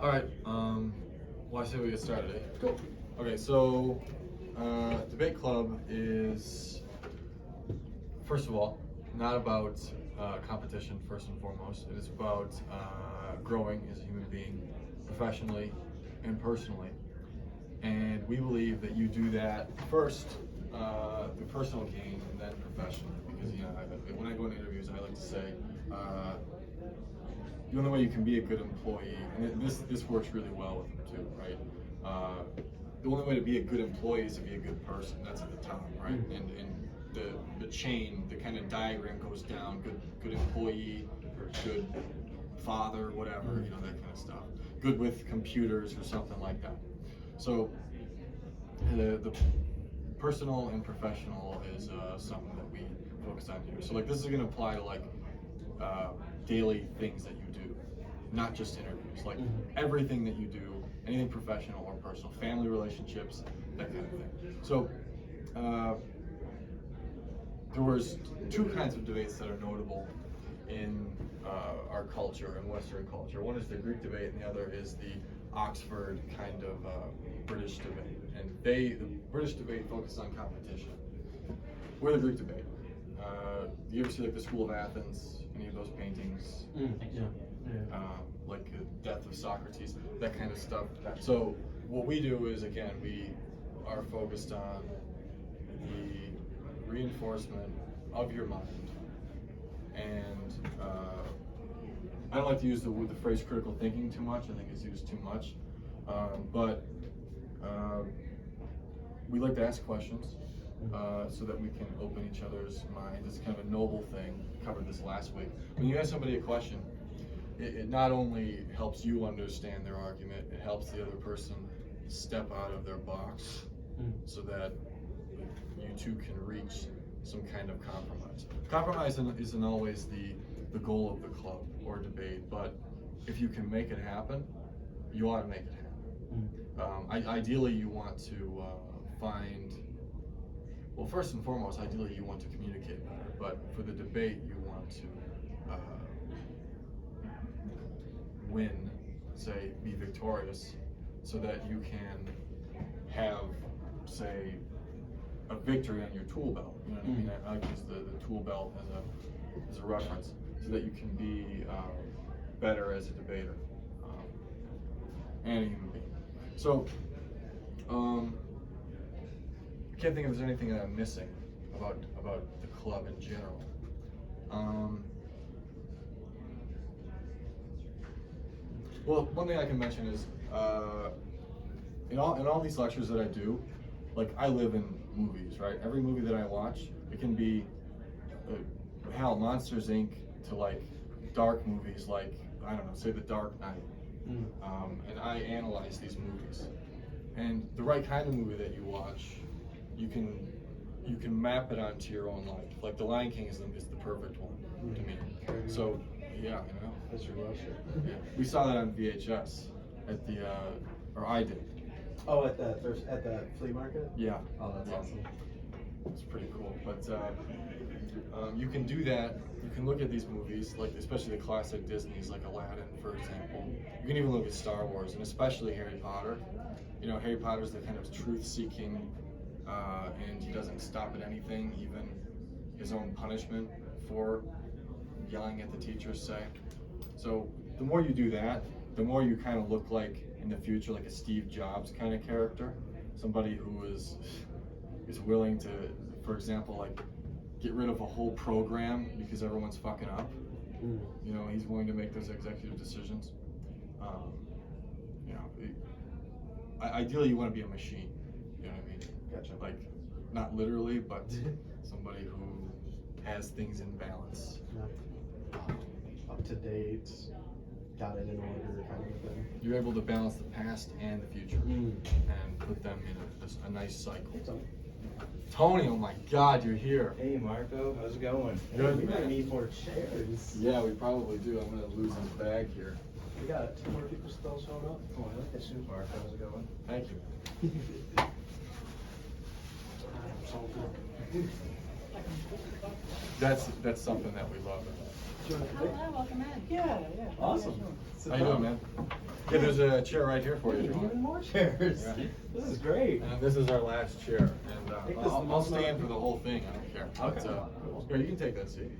All right. Well, I say we get started. Eh? Cool. Okay. So, debate club is, first of all, not about competition. First and foremost, it is about growing as a human being, professionally and personally. And we believe that you do that first through personal gain and then professionally. Because when I go into interviews, I like to say. The only way you can be a good employee, and this works really well with them too, right? The only way to be a good employee is to be a good person. That's at the top, right? And the chain, the kind of diagram goes down. Good employee, or good father, whatever, that kind of stuff. Good with computers or something like that. So the personal and professional is something that we focus on here. So like this is going to apply to like daily things that you do, not just interviews. Like everything that you do, anything professional or personal, family relationships, that kind of thing. So there was two kinds of debates that are notable in our culture and Western culture. One is the Greek debate, and the other is the Oxford kind of British debate. And the British debate focused on competition. We're the Greek debate. You ever see like the School of Athens, any of those paintings? Like the death of Socrates, that kind of stuff. So what we do is, again, we are focused on the reinforcement of your mind. And I don't like to use the phrase critical thinking too much. I think it's used too much. But we like to ask questions so that we can open each other's minds. It's kind of a noble thing. We covered this last week. When you ask somebody a question, it not only helps you understand their argument, it helps the other person step out of their box so that you two can reach some kind of compromise. Compromise isn't always the goal of the club or debate, but if you can make it happen, you ought to make it happen. Ideally, you want to find, well, first and foremost, ideally you want to communicate better, but for the debate, you want to win, say, be victorious, so that you can have, say, a victory on your tool belt. You know what I mean? I use the tool belt as a reference, so that you can be better as a debater and a human being. So, I can't think if there's anything that I'm missing about the club in general. Well, one thing I can mention is in all these lectures that I do, like I live in movies, right? Every movie that I watch, it can be hell, Monsters Inc. to like dark movies like, I don't know, say The Dark Knight. And I analyze these movies. And the right kind of movie that you watch, you can map it onto your own life. Like The Lion King is the perfect one to me. So yeah, That's your love shit. Yeah. We saw that on VHS at the or I did. Oh, at the flea market? Yeah. Oh, that's awesome. It's pretty cool. But you can do that. You can look at these movies, like especially the classic Disney's, like Aladdin, for example. You can even look at Star Wars, and especially Harry Potter. Harry Potter's the kind of truth-seeking, and he doesn't stop at anything, even his own punishment for yelling at the teachers, say. So the more you do that, the more you kind of look like in the future like a Steve Jobs kind of character, somebody who is willing to, for example, like get rid of a whole program because everyone's fucking up. He's willing to make those executive decisions. Ideally you want to be a machine. You know what I mean? Gotcha. Like not literally, but somebody who has things in balance. Up to date, got it in order, kind of thing. You're able to balance the past and the future and put them in a nice cycle. Tony, oh my God, you're here. Hey Marco, how's it going? Good, We might man. need more chairs. Yeah, we probably do. I'm gonna lose his bag here. We got 2 more people still showing up. Oh, I like that suit, Marco. How's it going? Thank you. That's something that we love. Hello, welcome in. Yeah, yeah. Awesome. How you doing, man? Yeah, there's a chair right here for you. If you want. Even more chairs. Yeah. This is great. And this is our last chair, and think this is the I'll most stand amount- for the whole thing. I don't care. Okay. But, here, you can take that seat.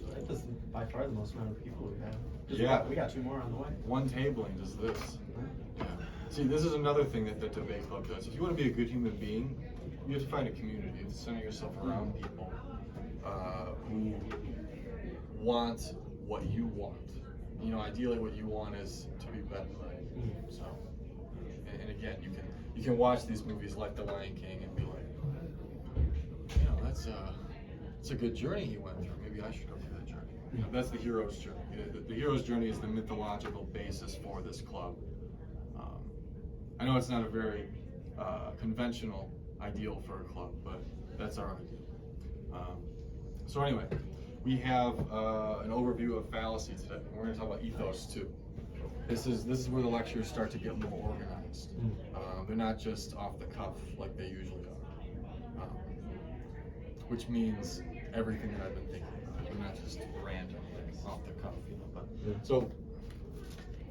I think this is by far the most amount of people we've had. Yeah. We got 2 more on the way. One tabling does this. Yeah. See, this is another thing that the debate club does. If you want to be a good human being, you have to find a community. You have to center yourself around people who want what you want. You know, ideally, what you want is to be better. So, and again, you can watch these movies like The Lion King and be like, you know, that's a good journey he went through. Maybe I should go through that journey. You know, that's the hero's journey. The hero's journey is the mythological basis for this club. I know it's not a very conventional ideal for a club, but that's our ideal. So anyway, we have an overview of fallacy today. We're going to talk about ethos too. This is where the lectures start to get more organized. They're not just off the cuff like they usually are, which means everything that I've been thinking about. They're not just random off the cuff, you know. But so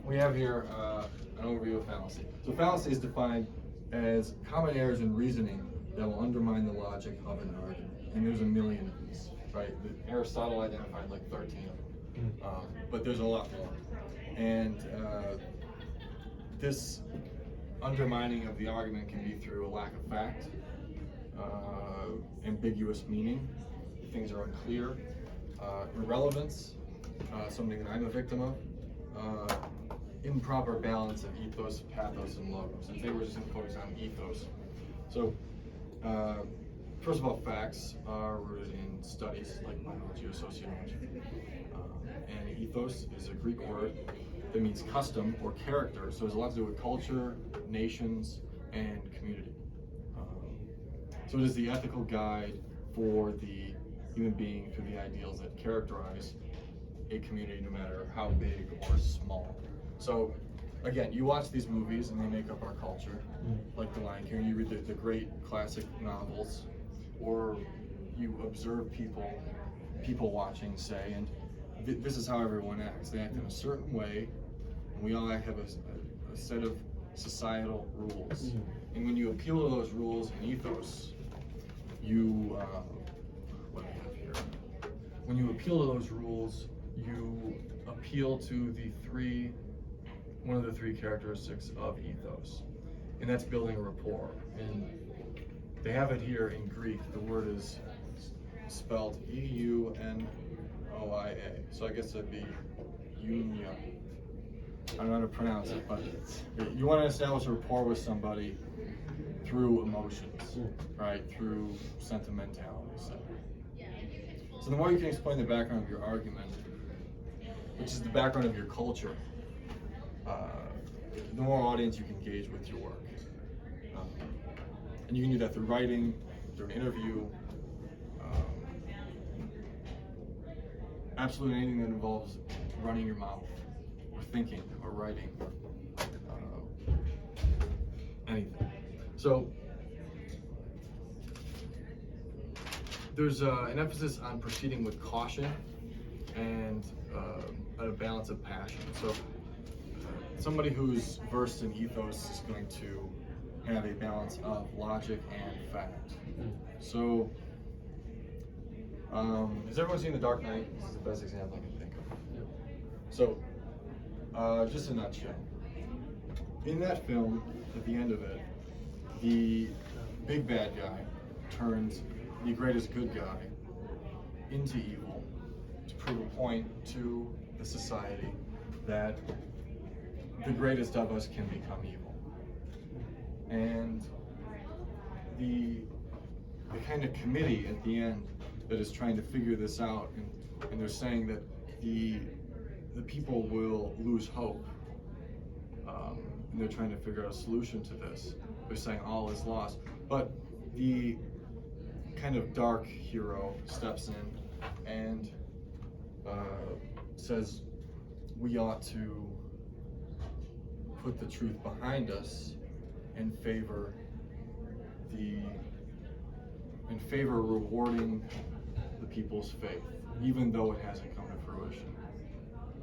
we have here an overview of fallacy. So fallacy is defined as common errors in reasoning that will undermine the logic of an argument. And there's a million of these, right? Aristotle identified like 13 of them, but there's a lot more. And this undermining of the argument can be through a lack of fact, ambiguous meaning, things are unclear, irrelevance, something that I'm a victim of, improper balance of ethos, pathos, and logos. And today we're just going to focus on ethos. So, first of all, facts are rooted in studies like biology or sociology. And ethos is a Greek word that means custom or character. So it has a lot to do with culture, nations, and community. So it is the ethical guide for the human being through the ideals that characterize a community, no matter how big or small. So, again, you watch these movies and they make up our culture, like The Lion King. You read the great classic novels, or you observe people watching, say, and this is how everyone acts. They act in a certain way, and we all have a set of societal rules. And when you appeal to those rules and ethos, you what do I have here? When you appeal to those rules, you appeal to one of the 3 characteristics of ethos, and that's building a rapport. And they have it here in Greek. The word is spelled Eunoia. So I guess that'd be unia. I don't know how to pronounce it, but you want to establish a rapport with somebody through emotions, right? Through sentimentality. So the more you can explain the background of your argument, which is the background of your culture, the more audience you can engage with your work. And you can do that through writing, through an interview, absolutely anything that involves running your mouth, or thinking, or writing, anything. So there's an emphasis on proceeding with caution and a balance of passion. So somebody who's versed in ethos is going to have a balance of logic and fact. So, has everyone seen The Dark Knight? This is the best example I can think of. So, just a nutshell. In that film, at the end of it, the big bad guy turns the greatest good guy into evil to prove a point to the society that the greatest of us can become evil. And the kind of committee at the end that is trying to figure this out, and they're saying that the people will lose hope, and they're trying to figure out a solution to this. They're saying all is lost, but the kind of dark hero steps in and says we ought to put the truth behind us and favor in favor of rewarding the people's faith, even though it hasn't come to fruition,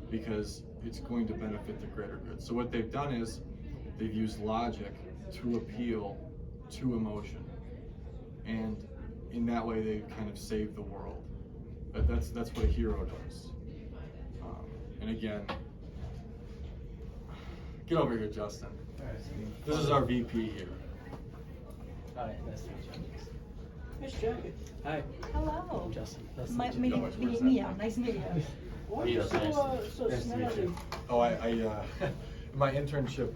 because it's going to benefit the greater good. So what they've done is they've used logic to appeal to emotion, and in that way they kind of save the world. But that's what a hero does. And again, get over here, Justin. This is our VP here. Alright, nice to meet you. Nice jacket. Hi. Hello. I'm Justin. Nice to My, meet you. Mia, nice to meet you. Why are you so Nice to meet snazzy? you. Oh, in my internship,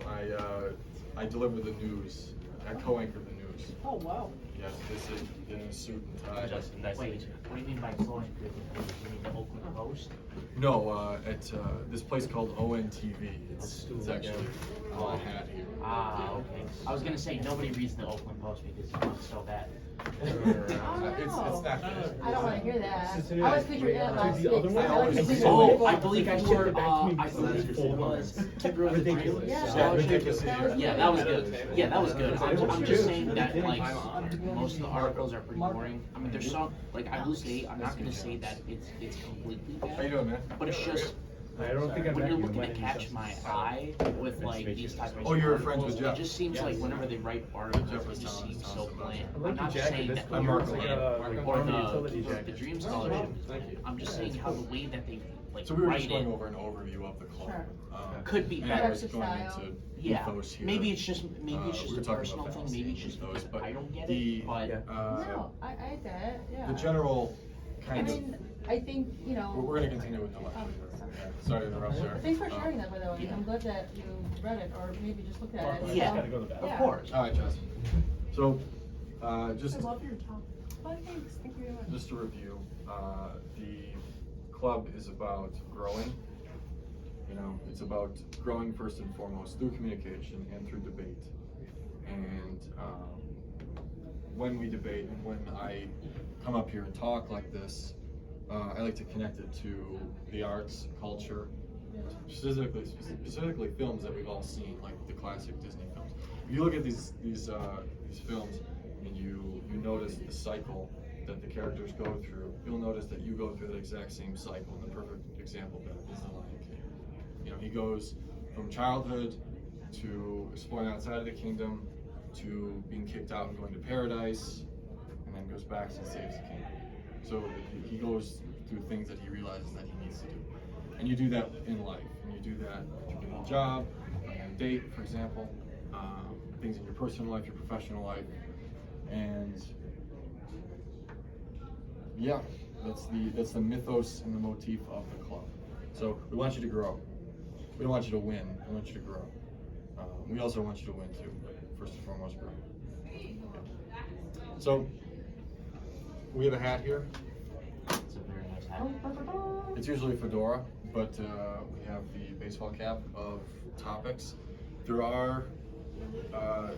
I deliver the news. I co-anchor the news. Oh, wow. Yes, this is in a suit and tie. Justin, nice to meet you. What do you mean by flowing through the news? You mean the Oakland Post? No, at this place called ONTV. It's actually on a hat here. Ah, okay. I was gonna say nobody reads the Oakland Post because you want so bad. It's not good. I don't wanna hear that. Since I was featured in it last the other week. one, I like to see Oh, it. I believe you were. I So believe that's it was. Keeper of the Dream Yeah. Scholarship. Ridiculous. Yeah, that was good. Yeah, that was good. I'm just saying that like most of the articles are pretty boring. I mean, there's some like I will say I'm not gonna say that it's completely How you bad, doing, man? but it's just. I don't think I've When met you're you. looking My to name is catch Justin. my eye with like these types of Oh, you're friends with articles, Jeff? it just seems like whenever they write articles, it just seems so bland. I like I'm not your just jacket. saying This that color I'm Mark looks like Lane. a or army the utility Keeper of the jacket. Dream Scholarship. Thank you. I'm just saying how the way that they like So we were write just going it over an overview of the club. Sure. could be And better. I was going Style. into Yeah, ethos here. maybe it's just We were a talking personal about thing. fallacy Maybe and it's just ethos, because but I don't get the, it. But No, I get it, yeah. the general I kind of. mean, I think, you know. We're going to continue with the lecture. sorry. Sorry to interrupt, sir. Thanks for sharing that, by the way. Yeah. I'm glad that you read it, or maybe just looked at it. Yeah. so- Gotta go to the bathroom. of course. All right, Justin. So, just I love your top. Oh, thanks, thank you very much. just to review, the club is about growing. You know, it's about growing first and foremost through communication and through debate. And when we debate and when I come up here and talk like this, I like to connect it to the arts, culture, specifically films that we've all seen, like the classic Disney films. If you look at these films and you notice the cycle that the characters go through, you'll notice that you go through that exact same cycle. And the perfect example of that is the Lion King. You know, he goes from childhood to exploring outside of the kingdom to being kicked out and going to paradise, and then goes back and saves the kingdom. So he goes through things that he realizes that he needs to do. And you do that in life, and you do that in a job, on a date, for example, things in your personal life, your professional life, and yeah, that's the mythos and the motif of the club. So we want you to grow. We don't want you to win. We want you to grow. We also want you to win too, but first and foremost, grow. So we have a hat here. It's a very nice hat. It's usually a fedora, but we have the baseball cap of topics. There are a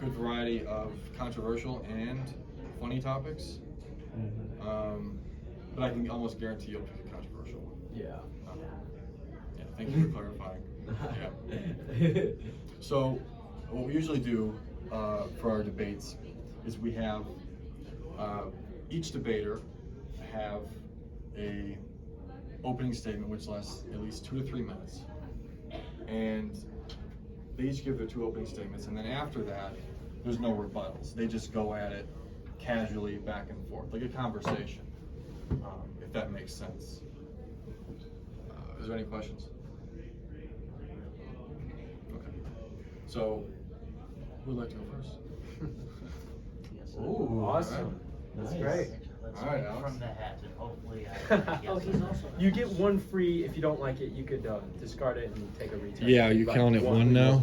good variety of controversial and funny topics, but I can almost guarantee you'll pick a controversial one. Yeah. Yeah, thank you for clarifying. Yeah. So what we usually do for our debates is we have each debater have a opening statement which lasts at least 2 to 3 minutes, and they each give their 2 opening statements, and then after that there's no rebuttals. They just go at it casually back and forth like a conversation, if that makes sense. Is there any questions? Okay. So who'd like to go first? Yes, sir. Ooh, awesome. That's Nice. great. Let's All right, read Alex. from the hat, and hopefully I can Oh, guess he's it. also. You get one free. If you don't like it, you could discard it and take a return. Yeah, are you Like counting it one now?